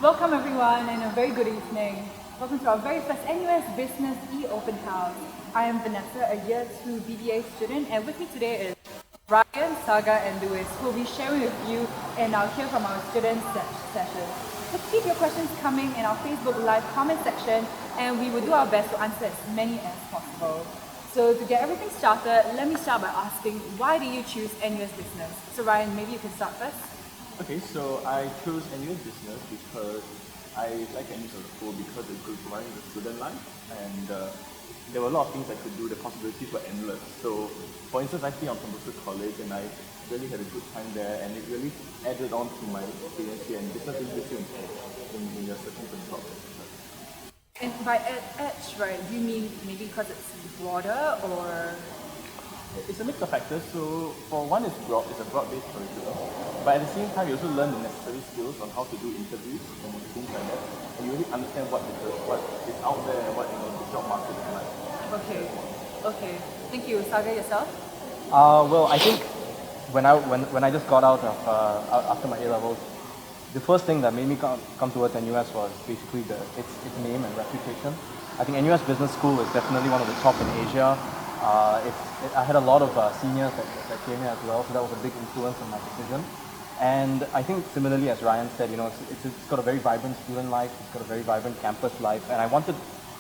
Welcome everyone and a very good evening. Welcome to our very first NUS Business E-Open House. I am Vanessa, a Year 2 BBA student, and with me today is Ryan, Saga and Lewis, who will be sharing with you and I'll hear from our students session. So keep your questions coming in our Facebook Live comment section and we will do our best to answer as many as possible. So to get everything started, let me start by asking, why do you choose NUS Business? So Ryan, maybe you can start first. Okay, so I chose NUS Business because I like NUS as a school because it could provide the student life and there were a lot of things I could do, the possibilities were endless. So for instance, I stayed on Tembusu College and I really had a good time there and it really added on to my experience here and business really gives you an edge when you're searching for jobs. And by edge, right, do you mean maybe because it's broader or? It's a mix of factors. So for one, it's a broad-based curriculum, but at the same time, you also learn the necessary skills on how to do interviews and things like that, and you really understand what is out there and what the job market is like. Okay. Thank you. Saga, yourself? Well, I think when I just got out of after my A levels, the first thing that made me come towards NUS was basically its name and reputation. I think NUS Business School is definitely one of the top in Asia. I had a lot of seniors that came here as well, so that was a big influence on my decision. And I think similarly, as Ryan said, it's got a very vibrant student life, it's got a very vibrant campus life, and I wanted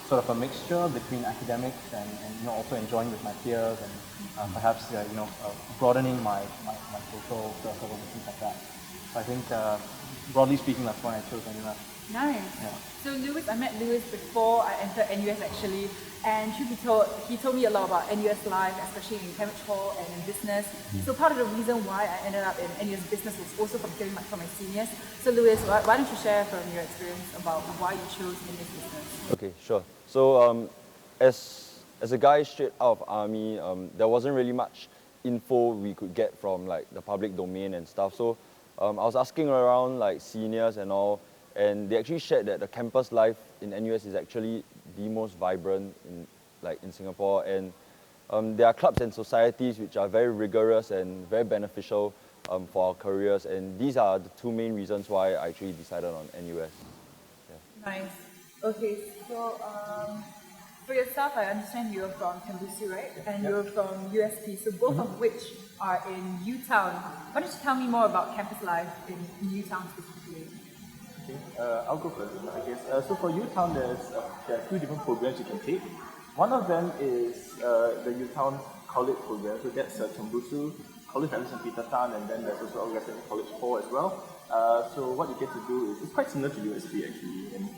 sort of a mixture between academics and also enjoying with my peers and perhaps broadening my social circle and things like that. So I think broadly speaking, that's why I chose NUS. Nice. Yeah. So Lewis, I met Lewis before I entered NUS actually, and truth be told, he told me a lot about NUS life, especially in Cambridge Hall and in business. So part of the reason why I ended up in NUS business was also from hearing from my seniors. So Lewis, why don't you share from your experience about why you chose NUS business? Okay, sure. So as a guy straight out of army, there wasn't really much info we could get from like the public domain and stuff. So I was asking around like seniors and all, and they actually shared that the campus life in NUS is actually the most vibrant in Singapore, and there are clubs and societies which are very rigorous and very beneficial for our careers, and these are the two main reasons why I actually decided on NUS. Yeah. Nice. Okay, so for yourself, I understand you're from Tembusu, right? And you're from USP, so both of which are in UTown. Why don't you tell me more about campus life in UTown specifically? Okay, I'll go first, I guess. So for UTown, there are two different programs you can take. One of them is the UTown College program, so that's Tembusu College of St. Peter Tan, and then there's also Augustine College 4 as well. So what you get to do is, it's quite similar to USP actually, and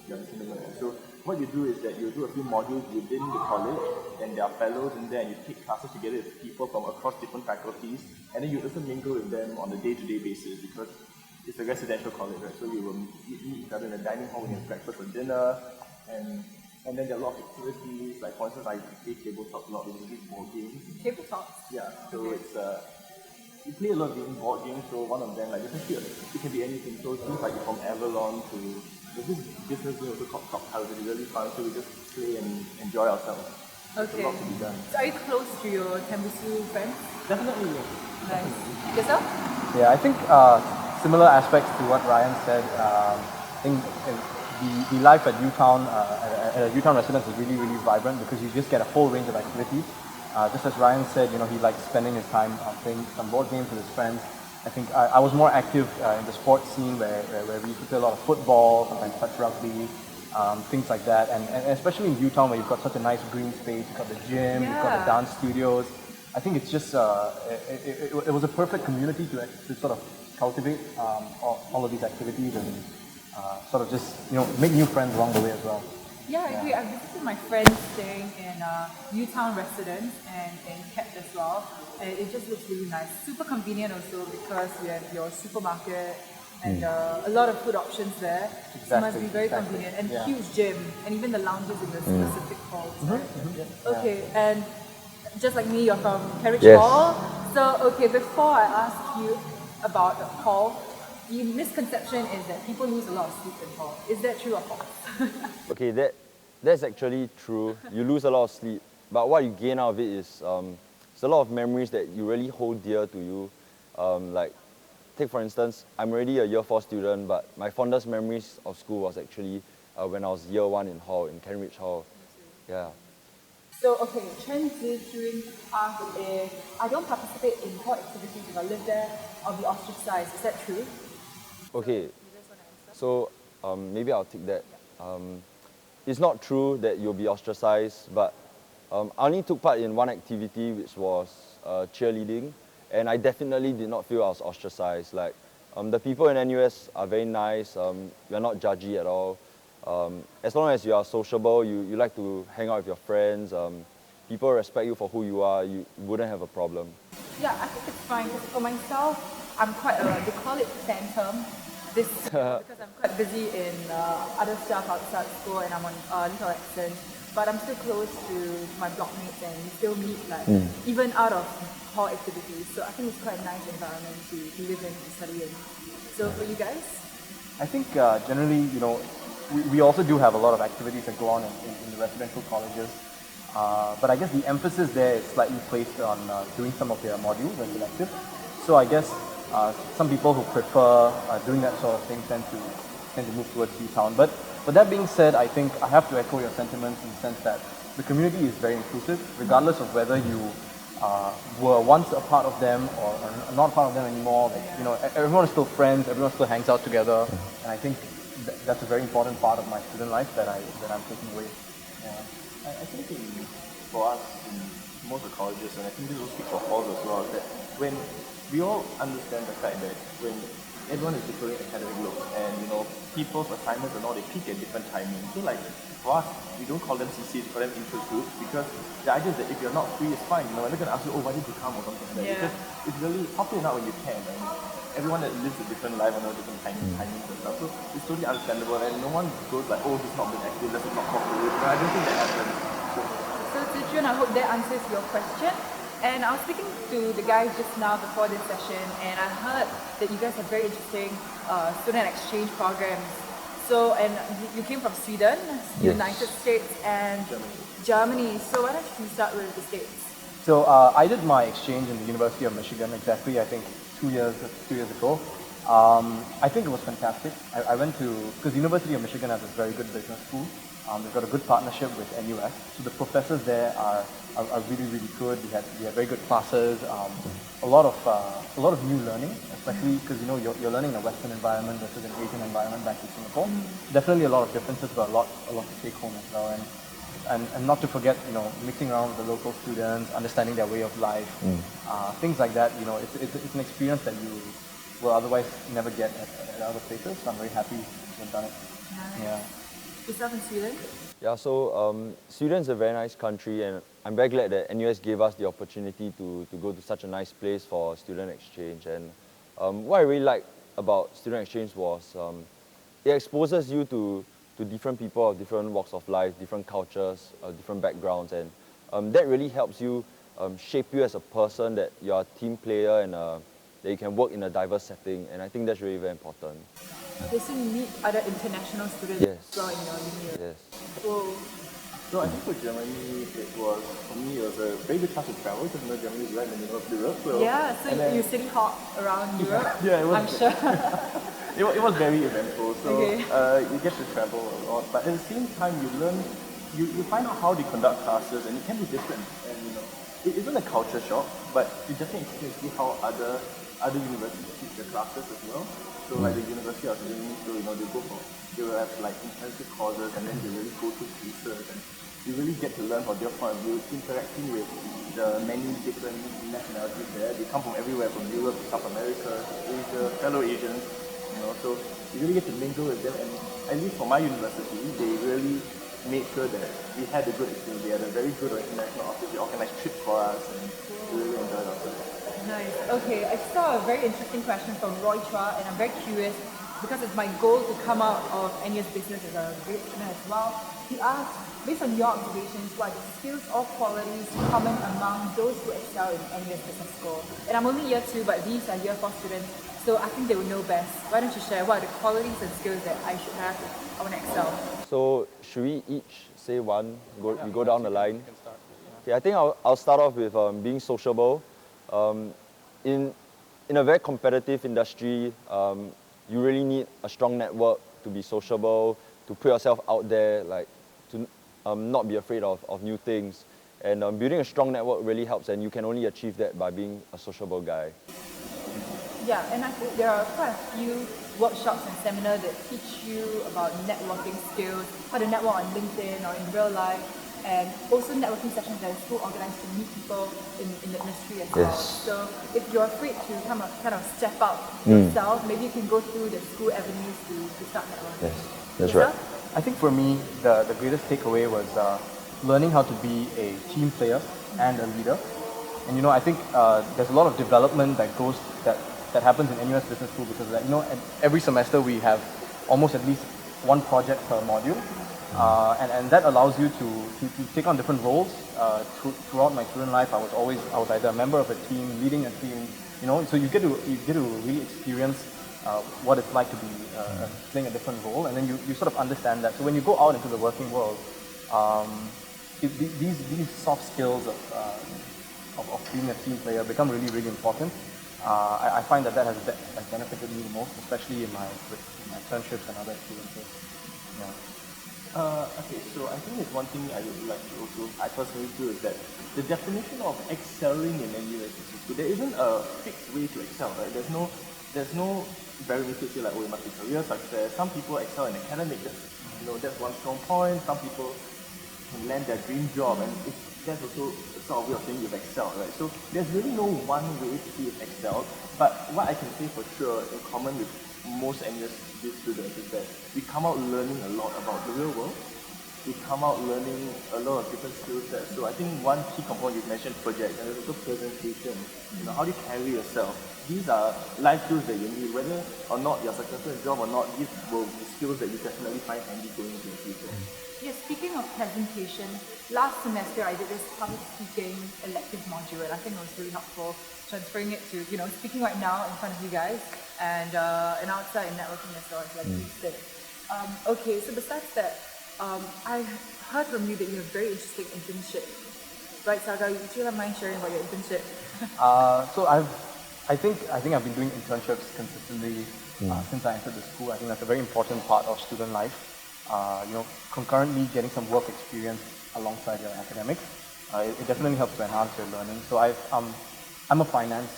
so what you do is that you do a few modules within the college, and there are fellows in there, and you take classes together with people from across different faculties, and then you also mingle with them on a day-to-day basis because it's a residential college, right? So you will meet each other in the dining hall when you have breakfast or dinner, and then there are a lot of activities, like for instance, I play tabletop a lot, we board games. Tabletop? Yeah, so it's you play a lot of board games, so one of them, like it can be anything, so things like from Avalon to, there's this business game also called Top House, it's really fun, so we just play and enjoy ourselves. Okay. There's a lot to be done. So are you close to your Tembusu friends? Definitely, yes. Nice. Yourself? Yeah, I think similar aspects to what Ryan said. I think the life at UTown, at a UTown residence is really, really vibrant because you just get a whole range of activities. Just as Ryan said, he likes spending his time playing some board games with his friends. I think I was more active in the sports scene where we used to play a lot of football, sometimes touch rugby, things like that. And especially in UTown where you've got such a nice green space, you've got the gym, you've got the dance studios. I think it's just, it was a perfect community to sort of cultivate all of these activities and sort of just, make new friends along the way as well. Yeah, I agree. I visited my friends staying in UTown residence and in Kent as well. And it just looks really nice. Super convenient also because you have your supermarket and a lot of food options there. Exactly, so it must be very convenient. And huge gym and even the lounges in the specific halls. Right? Okay, and just like me, you're from Cambridge Hall. So, okay, before I ask you about hall, the misconception is that people lose a lot of sleep in hall. Is that true or false? Okay, that's actually true. You lose a lot of sleep, but what you gain out of it is it's a lot of memories that you really hold dear to you, like take for instance, I'm already a year 4 student, but my fondest memories of school was actually when I was year 1 in Hall, in Kent Ridge Hall. Yeah. So, okay, transitioning path is I don't participate in hall activities if I live there, I'll be ostracized. Is that true? Okay, so maybe I'll take that. It's not true that you'll be ostracized, but I only took part in one activity, which was cheerleading, and I definitely did not feel I was ostracized. Like, the people in NUS are very nice, we're not judgy at all. As long as you are sociable, you like to hang out with your friends, people respect you for who you are, you wouldn't have a problem. Yeah, I think it's fine. 'Cause for myself, I'm quite they call it phantom. This because I'm quite busy in other stuff outside school and I'm on little accent. But I'm still close to my blockmates and we still meet like even out of hall activities. So I think it's quite a nice environment to live in and study in. So for you guys? I think generally, we also do have a lot of activities that go on in the residential colleges. But I guess the emphasis there is slightly placed on doing some of their modules as elective. So I guess some people who prefer doing that sort of thing tend to move towards UTown. But that being said, I think I have to echo your sentiments in the sense that the community is very inclusive, regardless of whether you were once a part of them or not a part of them anymore. Like, everyone is still friends, everyone still hangs out together, and I think that's a very important part of my student life that I'm taking away. Yeah. I think for us in most of the colleges, and I think this will speak for halls as well, that when we all understand the fact that when everyone is different academic load and people's assignments and all they peak at different timings. So like for us, we don't call them CCs, we call them interest groups because the idea is that if you're not free, it's fine. We're not going to ask you, oh, why did you come or something like that. Yeah. Because it's really pop in and out when you can. And everyone that lives a different life and all different timings and stuff. So it's totally understandable and no one goes like, oh, he's not been active, let's not talk to him. I don't think that happens. So Zichun, I hope that answers your question. And I was speaking to the guys just now before this session, and I heard that you guys have very interesting student exchange programs. So, and you came from Sweden, United States, and Germany. So why don't you start with the States? So I did my exchange in the University of Michigan exactly, I think, 2 years ago. I think it was fantastic. I went to, because University of Michigan has a very good business school. They've got a good partnership with NUS. So the professors there are really, really good. We had very good classes, a lot of new learning, especially because you're learning in a Western environment versus an Asian environment back in Singapore. Definitely a lot of differences, but a lot to take home as well. And not to forget, mixing around with the local students, understanding their way of life, things like that. It's an experience that you will otherwise never get at other places. So I'm very happy to have done it. Nice. Yeah. Yourself in Sweden? Yeah, so Sweden is a very nice country and I'm very glad that NUS gave us the opportunity to go to such a nice place for student exchange. And what I really liked about student exchange was it exposes you to different people of different walks of life, different cultures, different backgrounds, and that really helps you shape you as a person, that you're a team player and that you can work in a diverse setting, and I think that's really very important. Okay, so you meet other international students as well in your uni. Yes. So I think for Germany, for me, it was a very good chance to travel because Germany is right in the middle of Europe. So, Yeah, so you city hop around Europe? Yeah, it was. I'm sure. It was very eventful. So Okay. you get to travel a lot, but at the same time, you learn, you find out how they conduct classes, and it can be different. And it isn't a culture shock, but you definitely see how other universities teach their classes as well. So like the University of Sydney, so they will have like intensive courses, and then they really go through cases, and you really get to learn from their point of view, interacting with the many different nationalities there. They come from everywhere, from Europe, South America, Asia, fellow Asians. So you really get to mingle with them, and at least for my university, they really made sure that we had a good experience. They had a very good international office. They organized trips for us, and we really enjoyed ourselves. Nice. Okay, I saw a very interesting question from Roy Chua, and I'm very curious because it's my goal to come out of NUS business as a great student as well. He asked, based on your observations, what are the skills or qualities common among those who excel in NUS business school? And I'm only year 2, but these are year 4 students, so I think they would know best. Why don't you share what are the qualities and skills that I should have if I want to excel? So should we each say one? We go down the line. Okay, I think I'll start off with being sociable. In in a very competitive industry, you really need a strong network to be sociable, to put yourself out there, like to not be afraid of new things. And building a strong network really helps, and you can only achieve that by being a sociable guy. Yeah, and I think there are quite a few workshops and seminars that teach you about networking skills, how to network on LinkedIn or in real life, and also networking sessions that are school organized to meet people in the industry as well. Yes. So if you're afraid to kind of step out yourself, maybe you can go through the school avenues to start networking. Yes, that's Lisa? right. I think for me, the greatest takeaway was learning how to be a team player and a leader. And I think there's a lot of development that happens in NUS Business School because every semester we have almost at least one project per module, and that allows you to take on different roles. Throughout my student life, I was either a member of a team, leading a team, so you get to really experience what it's like to be playing a different role, and then you sort of understand that. So when you go out into the working world, these soft skills of being a team player become really, really important. I find that has benefited me the most, especially in my internships and other experiences. Yeah. Okay, so I think there's one thing I would like to also, I personally feel is that the definition of excelling in NUS is good. There isn't a fixed way to excel, right? There's no very easy to say like, oh, it must be career success. Some people excel in academic, that's one strong point. Some people can land their dream job, and that's also a sort of way of saying you've excelled, right? So there's really no one way to see you've excelled, but what I can say for sure, in common with most NUS students, is that we come out learning a lot about the real world. We come out learning a lot of different skill sets. So I think one key component you mentioned, project, and there's also presentation. How do you carry yourself? These are life skills that you need, whether or not you're successful in a job or not. These will be skills that you definitely find handy going into the future. Yeah, speaking of presentation, last semester I did this public speaking elective module, and I think it was really helpful transferring it to, speaking right now in front of you guys and outside in networking as well, like you said. Okay, so besides that, I heard from you that you have a very interesting internship. Right, Saga, would you mind sharing about your internship? So I think I've been doing internships consistently since I entered the school. I think that's a very important part of student life. Concurrently getting some work experience alongside your academics, it definitely helps to enhance your learning. So I'm a finance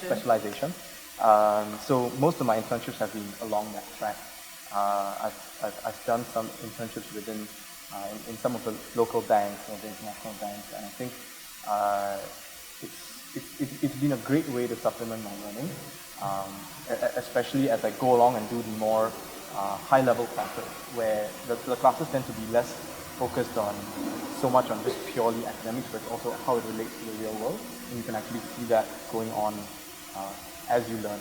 specialization. So most of my internships have been along that track. I've done some internships within in some of the local banks or the international banks, and I think it's been a great way to supplement my learning, especially as I go along and do the more high-level classes, where the classes tend to be less focused on so much on just purely academics, but also how it relates to the real world, and you can actually see that going on as you learn.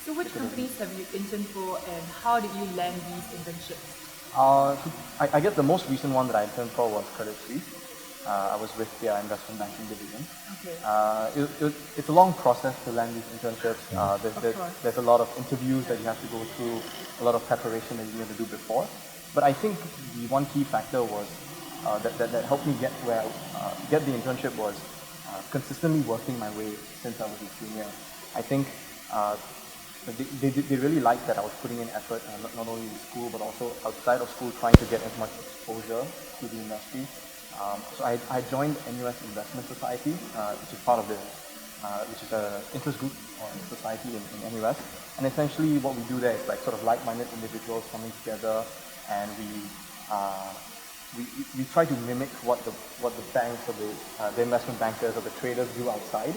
So which companies have you interned for, and how did you land these internships? I guess the most recent one that I interned for was Credit Suisse. I was with their investment banking division. Okay. It's a long process to land these internships. There's a lot of interviews that you have to go through, a lot of preparation that you have to do before. But I think the one key factor was that helped me get the internship was consistently working my way since I was a junior. I think they really liked that I was putting in effort, not only in school but also outside of school, trying to get as much exposure to the industry. So I joined NUS Investment Society, which is part of which is an interest group or society in NUS. And essentially what we do there is like sort of like-minded individuals coming together, and we try to mimic what the banks or the investment bankers or the traders do outside.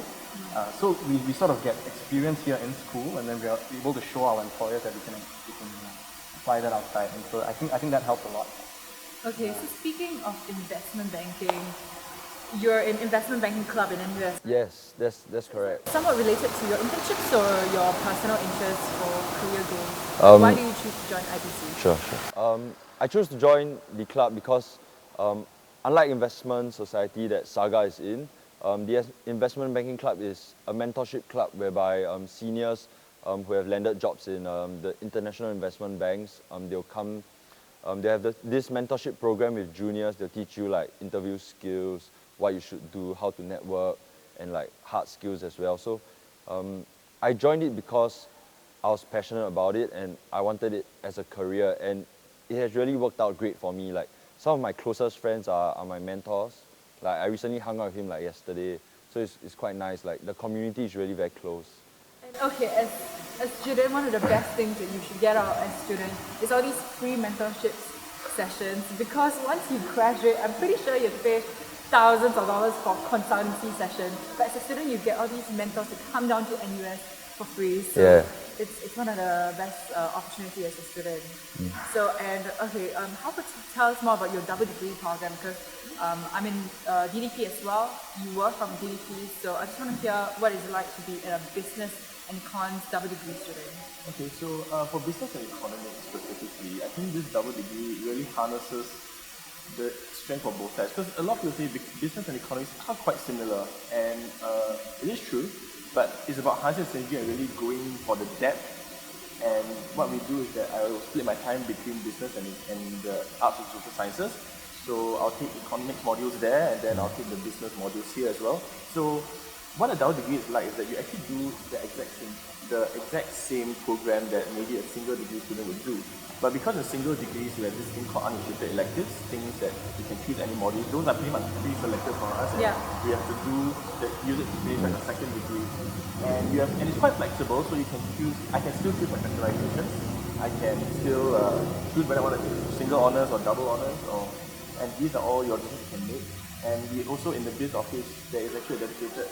So we sort of get experience here in school, and then we are able to show our employers that we can apply that outside. And so I think that helped a lot. Okay, so speaking of investment banking, you're in investment banking club in NUS. Yes, that's correct. Somewhat related to your internships or your personal interests for career goals. Why do you choose to join IBC? Sure. I chose to join the club because unlike investment society that Saga is in, the investment banking club is a mentorship club whereby seniors who have landed jobs in the international investment banks, they'll come. They have this mentorship program with juniors. They'll teach you like interview skills, what you should do, how to network, and like hard skills as well. So I joined it because I was passionate about it and I wanted it as a career, and it has really worked out great for me. Like some of my closest friends are my mentors. Like I recently hung out with him like yesterday, so it's quite nice. Like the community is really very close. Okay, as a student, one of the best things that you should get out as a student is all these free mentorship sessions, because once you graduate, I'm pretty sure you pay thousands of dollars for consultancy sessions. But as a student, you get all these mentors to come down to NUS for free. So Yeah. it's one of the best opportunities as a student. So, and okay, how about tell us more about your double degree program? Because I'm in DDP as well. You were from DDP, so I just want to hear what it's like to be a business and econs double degree student. Okay, so for business and economics specifically, I think this double degree really harnesses the strength of both sides. Because a lot of people say business and economics are quite similar, and it is true, but it's about harnessing synergy and really going for the depth. And what we do is that I will split my time between business and the arts and social sciences. So I'll take economics modules there, and then I'll take the business modules here as well. So what a double degree is like is that you actually do the exact same program that maybe a single degree student would do. But because in single degrees you have this thing called unrestricted electives, things that you can choose any module, those are pretty much pre-selected for us, and Yeah. we have to use it to finish like a second degree. And it's quite flexible, so you can choose. I can still choose my specializations. I can still choose whether I want to do single honors or double honors, and these are all your decisions you can make. And we also in the biz office there is actually a dedicated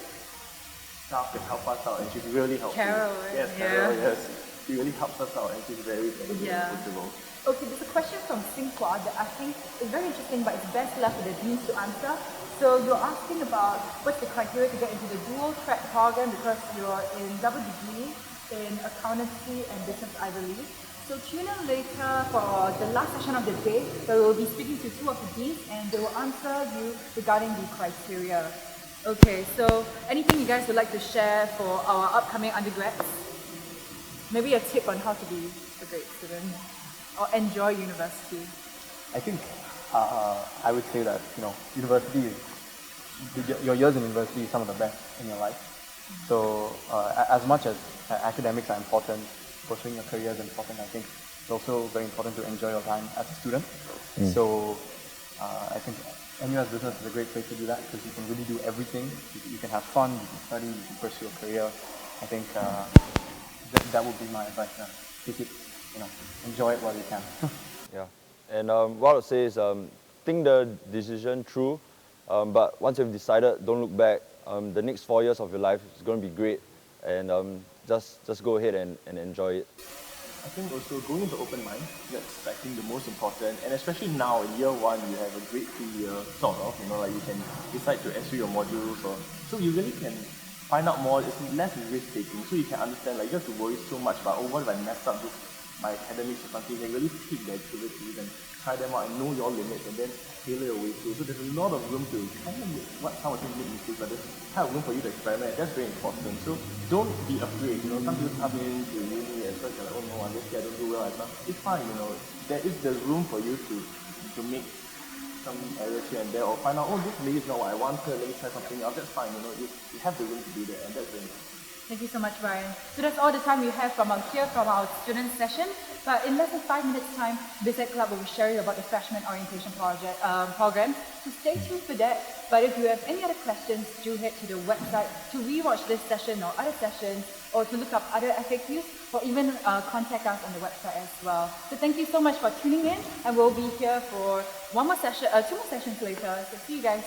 staff that help us out, and she's really helpful. Carol, right? Yes, Yeah. Carol, yes. She really helps us out, and she's very friendly Yeah. and approachable. Okay, there's a question from Singhua that I think is very interesting, but it's best left for the deans to answer. So you're asking about what's the criteria to get into the dual track program, because you're in double degree in accountancy and business, I believe. So tune in later for the last session of the day, where we'll be speaking to two of the deans and they will answer you regarding the criteria. Okay, so anything you guys would like to share for our upcoming undergrads? Maybe a tip on how to be a great student or enjoy university. I think I would say that university your years in university is some of the best in your life. So as much as academics are important, pursuing your career is important. I think it's also very important to enjoy your time as a student. So I think NUS Business is a great place to do that, because you can really do everything. You can have fun, you can study, you can pursue a career. I think that would be my advice. Take it, enjoy it while you can. Yeah, and what I would say is think the decision through, but once you've decided, don't look back. The next 4 years of your life is going to be great, and just go ahead and enjoy it. I think also going into open mind, that's I think the most important, and especially now in year one you have a great 3 year sort of, like you can decide to SU your modules, so you really can find out more. It's less risk taking, so you can understand, like you don't have to worry so much about what if I mess up my academics or something. You can really pick the activities and try them out and know your limits and then tailor your way through. So there's a lot of room to some of things make mistakes, but there's kind of room for you to experiment. That's very important. So don't be afraid. Some people come into uni and first they're like, oh no, I'm just scared, I don't do well. It's fine. There is the room for you to make some errors here and there, or find out, oh, this maybe is not what I want, let me try something else. That's fine. You have the room to do that, and that's very important. Thank you so much, Brian. So that's all the time we have from our student session. But in less than 5 minutes' time, BizEd Club will be sharing about the freshman orientation program. So stay tuned for that. But if you have any other questions, do head to the website to rewatch this session or other sessions, or to look up other FAQs, or even contact us on the website as well. So thank you so much for tuning in, and we'll be here for 2 more sessions later. So see you guys.